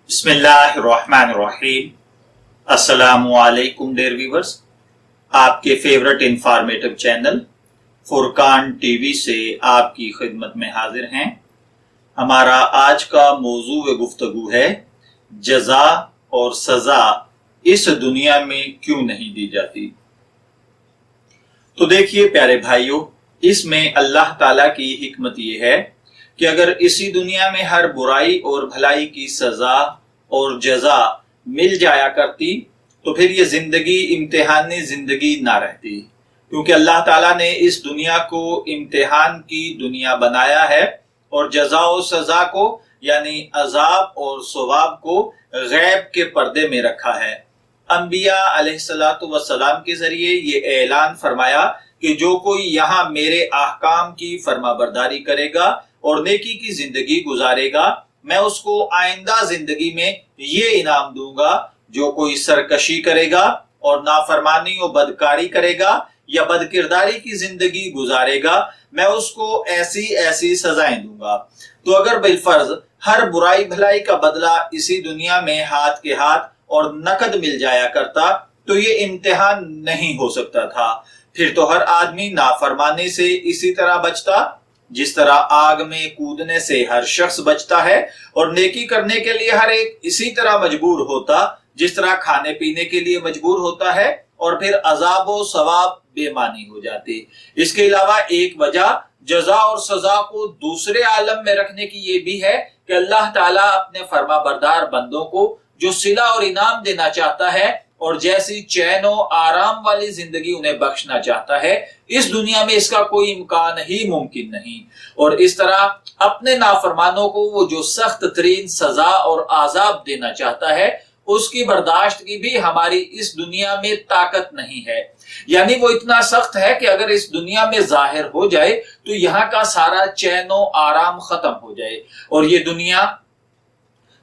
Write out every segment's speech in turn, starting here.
بسم اللہ الرحمن الرحیم۔ السلام علیکم ڈیئر ویورز، آپ کے فیورٹ انفارمیٹو چینل فرقان ٹی وی سے آپ کی خدمت میں حاضر ہیں۔ ہمارا آج کا موضوع گفتگو ہے جزا اور سزا اس دنیا میں کیوں نہیں دی جاتی۔ تو دیکھیے پیارے بھائیوں، اس میں اللہ تعالیٰ کی حکمت یہ ہے کہ اگر اسی دنیا میں ہر برائی اور بھلائی کی سزا اور جزا مل جایا کرتی تو پھر یہ زندگی امتحانی زندگی نہ رہتی، کیونکہ اللہ تعالیٰ نے اس دنیا کو امتحان کی دنیا بنایا ہے اور جزا و سزا کو یعنی عذاب اور ثواب کو غیب کے پردے میں رکھا ہے۔ انبیاء علیہ السلام کے ذریعے یہ اعلان فرمایا کہ جو کوئی یہاں میرے احکام کی فرما برداری کرے گا اور نیکی کی زندگی گزارے گا، میں اس کو آئندہ زندگی میں یہ انعام دوں گا۔ جو کوئی سرکشی کرے گا اور نافرمانی و بدکاری کرے گا یا بدکرداری کی زندگی گزارے گا، میں اس کو ایسی ایسی سزائیں دوں گا۔ تو اگر بالفرض ہر برائی بھلائی کا بدلہ اسی دنیا میں ہاتھ کے ہاتھ اور نقد مل جایا کرتا تو یہ امتحان نہیں ہو سکتا تھا۔ پھر تو ہر آدمی نافرمانی سے اسی طرح بچتا جس طرح آگ میں کودنے سے ہر شخص بچتا ہے، اور نیکی کرنے کے لیے ہر ایک اسی طرح مجبور ہوتا جس طرح کھانے پینے کے لیے مجبور ہوتا ہے، اور پھر عذاب و ثواب بے معنی ہو جاتے۔ اس کے علاوہ ایک وجہ جزا اور سزا کو دوسرے عالم میں رکھنے کی یہ بھی ہے کہ اللہ تعالیٰ اپنے فرما بردار بندوں کو جو صلہ اور انعام دینا چاہتا ہے اور جیسی چین و آرام والی زندگی انہیں بخشنا چاہتا ہے، اس دنیا میں اس کا کوئی امکان ہی ممکن نہیں، اور اس طرح اپنے نافرمانوں کو وہ جو سخت ترین سزا اور عذاب دینا چاہتا ہے اس کی برداشت کی بھی ہماری اس دنیا میں طاقت نہیں ہے۔ یعنی وہ اتنا سخت ہے کہ اگر اس دنیا میں ظاہر ہو جائے تو یہاں کا سارا چین و آرام ختم ہو جائے اور یہ دنیا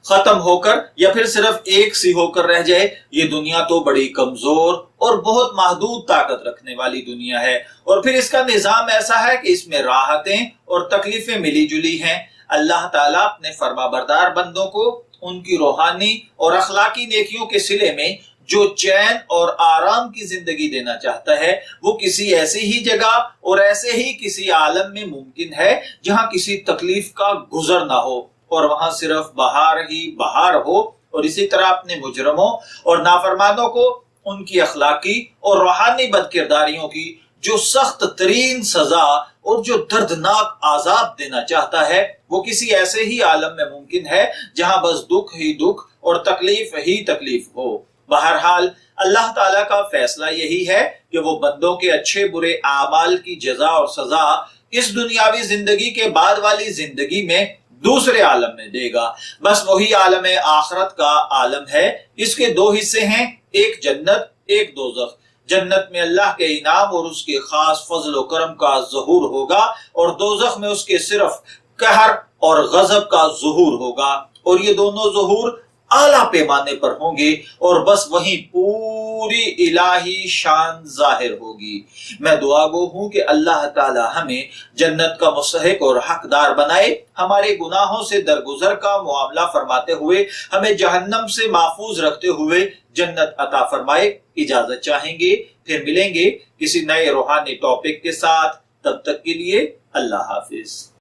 ختم ہو کر یا پھر صرف ایک سی ہو کر رہ جائے۔ یہ دنیا تو بڑی کمزور اور بہت محدود طاقت رکھنے والی دنیا ہے، اور پھر اس کا نظام ایسا ہے کہ اس میں راحتیں اور تکلیفیں ملی جلی ہیں۔ اللہ تعالیٰ اپنے فرما بردار بندوں کو ان کی روحانی اور اخلاقی نیکیوں کے صلے میں جو چین اور آرام کی زندگی دینا چاہتا ہے وہ کسی ایسی ہی جگہ اور ایسے ہی کسی عالم میں ممکن ہے جہاں کسی تکلیف کا گزر نہ ہو اور وہاں صرف بہار ہی بہار ہو، اور اسی طرح اپنے مجرموں اور نافرمانوں کو ان کی اخلاقی اور روحانی بدکرداریوں کی جو سخت ترین سزا اور جو دردناک عذاب دینا چاہتا ہے وہ کسی ایسے ہی عالم میں ممکن ہے جہاں بس دکھ ہی دکھ اور تکلیف ہی تکلیف ہو۔ بہرحال اللہ تعالیٰ کا فیصلہ یہی ہے کہ وہ بندوں کے اچھے برے اعمال کی جزا اور سزا اس دنیاوی زندگی کے بعد والی زندگی میں دوسرے عالم میں دے گا۔ بس وہی عالم آخرت کا عالم ہے۔ اس کے دو حصے ہیں، ایک جنت ایک دوزخ۔ جنت میں اللہ کے انعام اور اس کے خاص فضل و کرم کا ظہور ہوگا، اور دوزخ میں اس کے صرف قہر اور غضب کا ظہور ہوگا، اور یہ دونوں ظہور اعلیٰ پیمانے پر ہوں گے، اور بس وہیں پوری الہی شان ظاہر ہوگی۔ میں دعا گو ہوں کہ اللہ تعالی ہمیں جنت کا مستحق اور حقدار بنائے، ہمارے گناہوں سے درگزر کا معاملہ فرماتے ہوئے ہمیں جہنم سے محفوظ رکھتے ہوئے جنت عطا فرمائے۔ اجازت چاہیں گے، پھر ملیں گے کسی نئے روحانی ٹاپک کے ساتھ، تب تک کے لیے اللہ حافظ۔